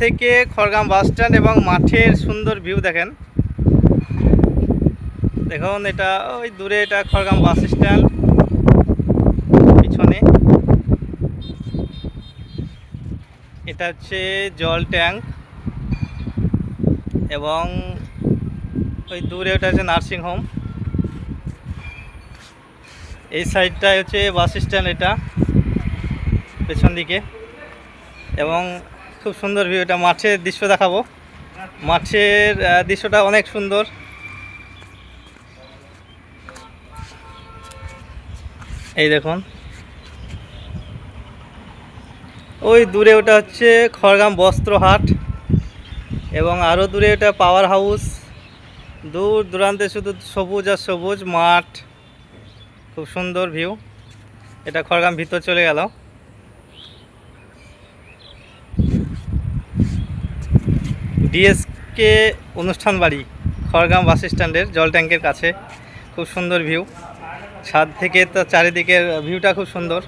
থেকে Khargram bus stand এবং মাঠের সুন্দর ভিউ দেখেন। দেখুন এটা ওই দূরে, এটা খড়গ্রাম বাস স্ট্যান্ড, পিছনে এটা হচ্ছে জল ট্যাঙ্ক এবং ওই দূরে ওটা হচ্ছে নার্সিং হোম। এই সাইডটায় হচ্ছে বাস স্ট্যান্ড, এটা পেছন দিকে, এবং খুব সুন্দর ভিউ। এটা মাঠের দৃশ্য দেখাবো। মাঠের দৃশ্যটা অনেক সুন্দর। এই দেখুন ওই দূরে ওটা হচ্ছে খড়গ্রাম বস্ত্র হাট, এবং আরও দূরে ওটা পাওয়ার হাউস। দূর দূরান্তে শুধু সবুজ আর সবুজ মাঠ, খুব সুন্দর ভিউ। এটা খড়গ্রাম ভিতর চলে গেল। ডিএসকে অনুষ্ঠান বাড়ি খড়গ্রাম বাস স্ট্যান্ডের জল ট্যাঙ্কের কাছে, খুব সুন্দর ভিউ। ছাদ থেকে তো চারিদিকের ভিউটা খুব সুন্দর।